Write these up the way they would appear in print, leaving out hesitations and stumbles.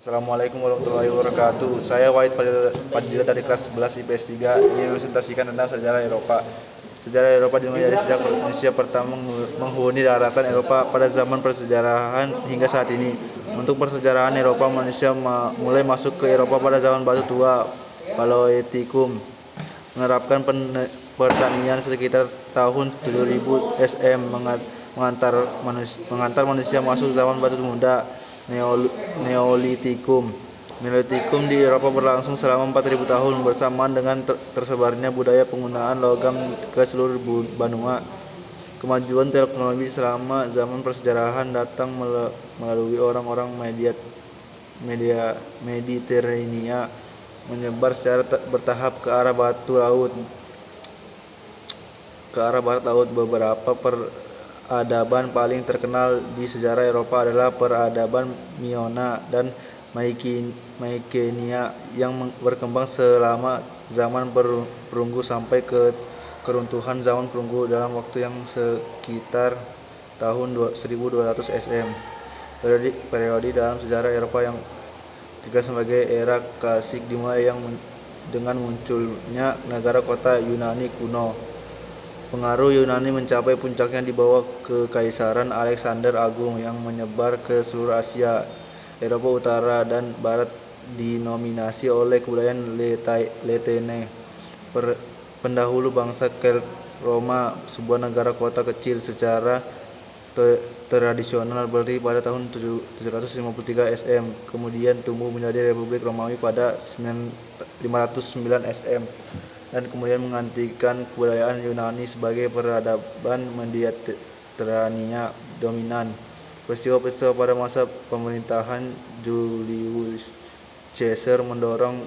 Assalamualaikum warahmatullahi wabarakatuh. Saya Wahid Fadila dari kelas 11 IPS 3 ingin presentasikan tentang sejarah Eropa. Sejarah Eropa dimulai dari sejak Indonesia pertama menghuni daratan Eropa pada zaman persejarahan hingga saat ini. Untuk persejarahan Eropa, manusia mulai masuk ke Eropa pada zaman Batu Tua, Paleolitikum, menerapkan pertanian sekitar tahun 7000 SM, mengantar manusia masuk zaman Batu Muda, Neolitikum. Neolitikum di Eropa berlangsung selama 4000 tahun bersamaan dengan tersebarnya budaya penggunaan logam ke seluruh benua. Kemajuan teknologi selama zaman persejarahan datang melalui orang-orang Mediterania, menyebar secara bertahap ke arah barat laut. Beberapa peradaban paling terkenal di sejarah Eropa adalah peradaban Minoan dan Mycenae yang berkembang selama zaman perunggu sampai ke keruntuhan zaman perunggu dalam waktu yang sekitar tahun 1200 SM. Periode dalam sejarah Eropa yang dikenal sebagai era klasik dimulai dengan munculnya negara kota Yunani kuno. Pengaruh Yunani mencapai puncaknya di bawah Kekaisaran Alexander Agung yang menyebar ke seluruh Asia, Eropa Utara dan Barat, dinominasi oleh kebudayaan Latene. Pendahulu bangsa Kelt Roma, sebuah negara kota kecil secara tradisional berdiri pada tahun 753 SM, kemudian tumbuh menjadi Republik Romawi pada 509 SM. Dan kemudian menggantikan kebudayaan Yunani sebagai peradaban Mediterania dominan. Peristiwa-peristiwa pada masa pemerintahan Julius Caesar mendorong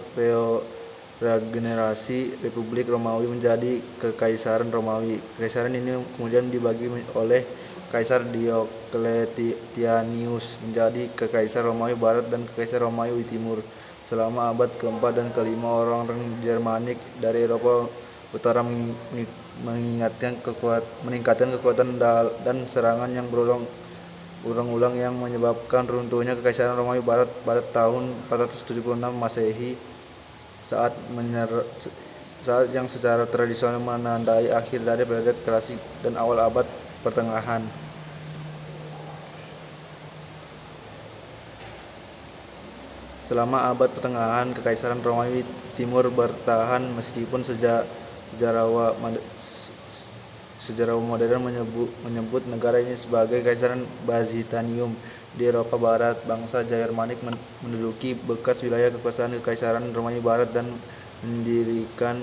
regenerasi Republik Romawi menjadi Kekaisaran Romawi. Kekaisaran ini kemudian dibagi oleh Kaisar Diocletianus menjadi Kekaisar Romawi Barat dan Kekaisar Romawi Timur. Selama abad ke-4 dan ke-5, orang-orang Jermanik dari Eropa Utara meningkatkan kekuatan dan serangan yang berulang-ulang yang menyebabkan runtuhnya Kekaisaran Romawi Barat pada tahun 476 Masehi, saat yang secara tradisional menandai akhir dari periode klasik dan awal abad pertengahan. Selama abad pertengahan, Kekaisaran Romawi Timur bertahan meskipun sejarawan modern menyebut negara ini sebagai Kekaisaran Byzantium. Di Eropa Barat, bangsa Jermanik menduduki bekas wilayah kekuasaan Kekaisaran Romawi Barat dan mendirikan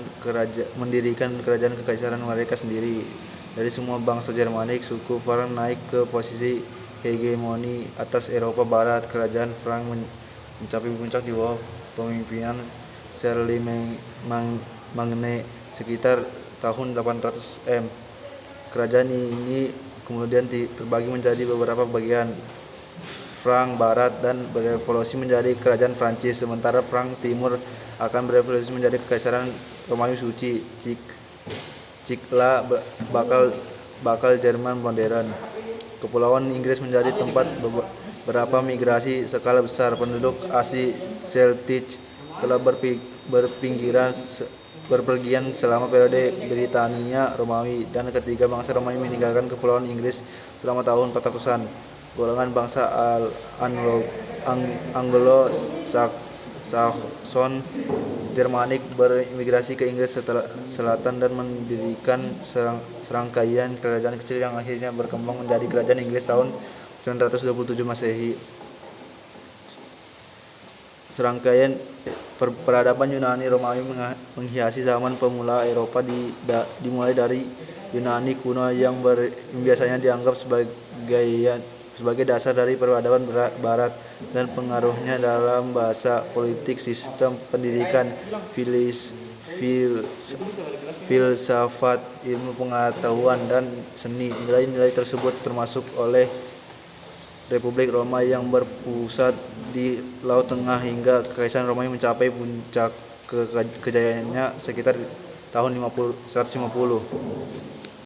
kerajaan kekaisaran mereka sendiri. Dari semua bangsa Jermanik, suku Frank naik ke posisi hegemoni atas Eropa Barat. Kerajaan Frank mencapai puncak di bawah pemimpinan Charlemagne sekitar tahun 800 M. Kerajaan ini kemudian terbagi menjadi beberapa bagian. Frank Barat dan berevolusi menjadi Kerajaan Prancis, sementara Frank Timur akan berevolusi menjadi Kekaisaran Romawi Suci, Cikla bakal Jerman modern. Kepulauan Inggris menjadi tempat berapa migrasi skala besar. Penduduk asli Celtic telah berpergian selama periode Britania Romawi, dan ketiga bangsa Romawi meninggalkan Kepulauan Inggris selama tahun 400-an. Golongan bangsa Anglo-Saxon Jermanik berimigrasi ke Inggris Selatan dan mendirikan serangkaian kerajaan kecil yang akhirnya berkembang menjadi Kerajaan Inggris tahun 927 Masehi. Serangkaian peradaban Yunani Romawi menghiasi zaman pemula Eropa, dimulai dari Yunani kuno yang biasanya dianggap sebagai dasar dari peradaban Barat, dan pengaruhnya dalam bahasa, politik, sistem pendidikan, filsafat, ilmu pengetahuan, dan seni. Nilai-nilai tersebut termasuk oleh Republik Roma yang berpusat di Laut Tengah hingga Kekaisaran Romawi mencapai puncak kejayaannya sekitar tahun 150.